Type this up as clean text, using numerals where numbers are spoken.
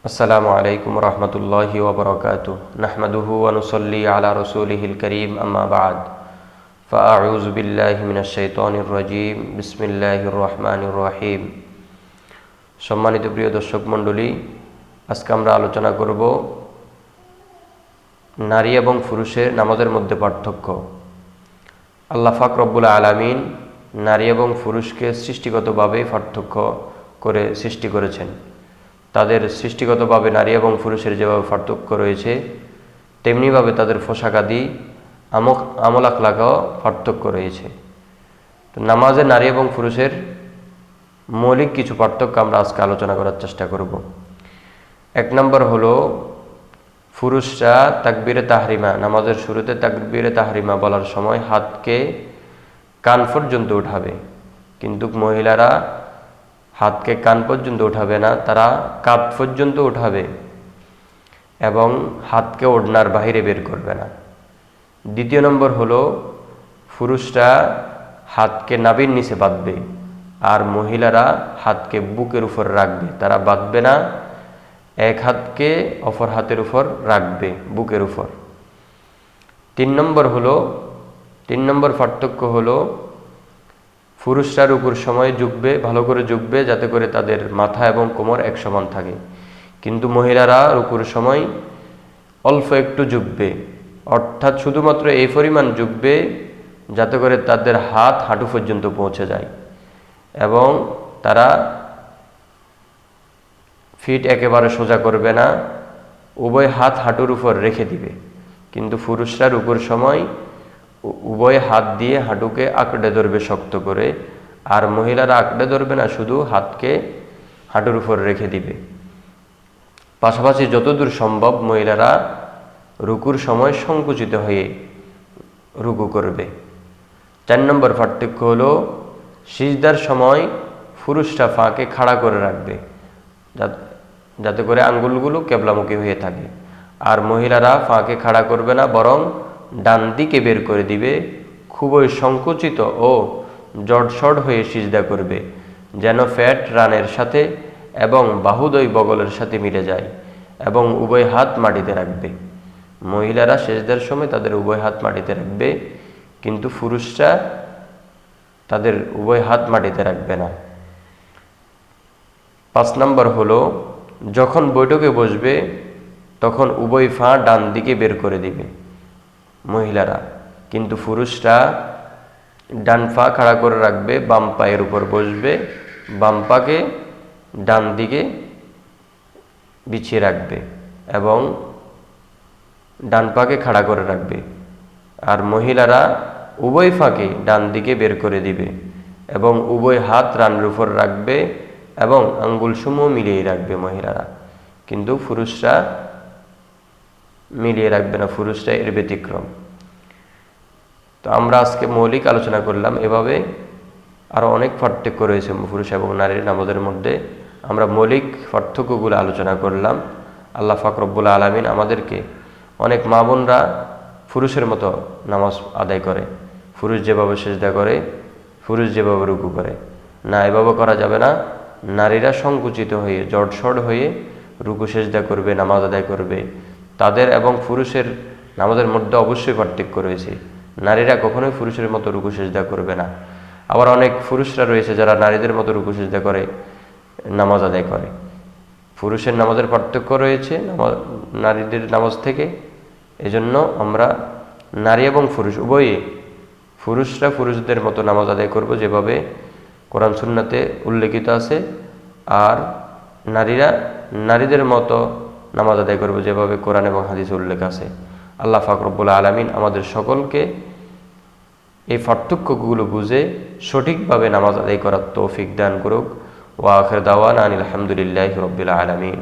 আসসালামু আলাইকুম রহমতুল্লাহি ওবরাকাতুহ নাহমাদুহু ওয়া নুসাল্লি আলা রাসূলিহিল কারীম আম্মা বা'দ ফাআউযু বিল্লাহি মিনাশ শাইতানির রাজীম বিসমিল্লাহির রহমানির রহিম। সম্মানিত প্রিয় দর্শক মণ্ডলী, আজকে আমরা আলোচনা করব নারী এবং পুরুষের নামাজের মধ্যে পার্থক্য। আল্লাহ পাক রব্বুল আলামিন নারী এবং পুরুষকে সৃষ্টিগতভাবে পার্থক্য করে সৃষ্টি করেছেন। তাদের সৃষ্টিগতভাবে নারী এবং পুরুষের যেভাবে পার্থক্য রয়েছে, তেমনিভাবে তাদের পোশাকাদি আমল আখলাকেও পার্থক্য রয়েছে। তো নামাজে নারী এবং পুরুষের মৌলিক কিছু পার্থক্য আমরা আজকে আলোচনা করার চেষ্টা করব। এক নম্বর হলো, পুরুষরা তাকবীরে তাহরিমা, নামাজের শুরুতে তাকবীরে তাহরিমা বলার সময় হাতকে কান পর্যন্ত উঠাবে, কিন্তু মহিলারা হাতকে কান পর্যন্ত উঠাবে না, তারা কাঁধ পর্যন্ত উঠাবে এবং হাতকে ওড়নার বাহিরে বের করবে না। দ্বিতীয় নম্বর হলো, পুরুষরা হাতকে নাভির নিচে বাঁধবে আর মহিলারা হাতকে বুকের উপর রাখবে, তারা বাঁধবে না, এক হাতকে অপর হাতের উপর রাখবে বুকের উপর। তিন নম্বর পার্থক্য হলো, পুরুষরা রুকুর সময় ঝুঁকবে, ভালো করে ঝুঁকবে যাতে করে তাদের মাথা এবং কোমর এক সমান থাকে, কিন্তু মহিলারা রুকুর সময় অল্প একটু ঝুঁকবে, অর্থাৎ শুধুমাত্র এই পরিমাণ ঝুঁকবে যাতে করে তাদের হাত হাঁটু পর্যন্ত পৌঁছে যায়, এবং তারা ফিট একেবারে সোজা করবে না, উভয় হাত হাঁটুর উপর রেখে দিবে। কিন্তু পুরুষরা রুকুর সময় উভয় হাত দিয়ে হাঁটুকে আঁকড়ে ধরবে শক্ত করে, আর মহিলারা আঁকড়ে ধরবে না, শুধু হাতকে হাঁটুর উপর রেখে দিবে। পাশাপাশি যতদূর সম্ভব মহিলারা রুকুর সময় সংকুচিত হয়ে রুকু করবে। 4 নম্বর পার্থক্য হলো, সিজদার সময় পুরুষরা ফাঁকে খাড়া করে রাখবে যাতে করে আঙ্গুলগুলো কেবলামুখী হয়ে থাকে, আর মহিলারা ফাঁকে খাড়া করবে না, বরং ডান দিকে বের করে দিবে, খুবই সংকুচিত ও জড়সড় হয়ে সিজদা করবে, যেন ফ্যাট রানের সাথে এবং বাহুদ্বয় বগলের সাথে মিলে যায়, এবং উভয় হাত মাটিতে রাখবে। মহিলারা সিজদার সময় তাদের উভয় হাত মাটিতে রাখবে, কিন্তু পুরুষরা তাদের উভয় হাত মাটিতে রাখবে না। 5 নম্বর হলো, যখন বৈঠকে বসবে তখন উভয় পা ডান দিকে বের করে দিবে মহিলারা, কিন্তু পুরুষরা ডান পা খাড়া করে রাখবে, বাম পায়ের উপর বসবে, বাম পাকে ডান দিকে বিছিয়ে রাখবে এবং ডান পাকে খাড়া করে রাখবে, আর মহিলারা উভয় পাকে ডান দিকে বের করে দিবে এবং উভয় হাত রানের উপর রাখবে এবং আঙ্গুলসমূহ মিলিয়ে রাখবে মহিলারা, কিন্তু পুরুষরা মিলিয়ে রাখবে না, পুরুষরা এর ব্যতিক্রম। তো আমরা আজকে মৌলিক আলোচনা করলাম, এভাবে আরও অনেক পার্থক্য রয়েছে পুরুষ এবং নারীর নামাজের মধ্যে। আমরা মৌলিক পার্থক্যগুলো আলোচনা করলাম। আল্লাহ পাক রব্বুল আলামিন আমাদেরকে, অনেক মা বোনরা পুরুষের মতো নামাজ আদায় করে, পুরুষ যেভাবে সিজদা করে, পুরুষ যেভাবে রুকু করে, না, এভাবে করা যাবে না। নারীরা সংকুচিত হয়ে জড়সড় হয়ে রুকু সিজদা করবে, নামাজ আদায় করবে। তাদের এবং পুরুষের নামাজের মধ্যে অবশ্যই পার্থক্য রয়েছে। নারীরা কখনোই পুরুষের মতো রুকু সিজদা করবে না। আবার অনেক পুরুষরা রয়েছে যারা নারীদের মতো রুকু সিজদা করে নামাজ আদায় করে। পুরুষের নামাজের পার্থক্য রয়েছে নারীদের নামাজ থেকে। এজন্য আমরা নারী এবং পুরুষ উভয়ে, পুরুষরা পুরুষদের মতো নামাজ আদায় করব যেভাবে কোরআন সুন্নাতে উল্লেখিত আছে, আর নারীরা নারীদের মতো নামাজ আদায় করব যেভাবে কোরআন এবং হাদিসে উল্লেখ আছে। আল্লাহ পাক রব্বুল আলামিন আমাদের সকলকে এই পার্থক্যগুলো বুঝে সঠিকভাবে নামাজ আদায় করার তৌফিক দান করুক। ওয়া আখির দাওয়ানা আনিল হামদুলিল্লাহি রাব্বিল আলামিন।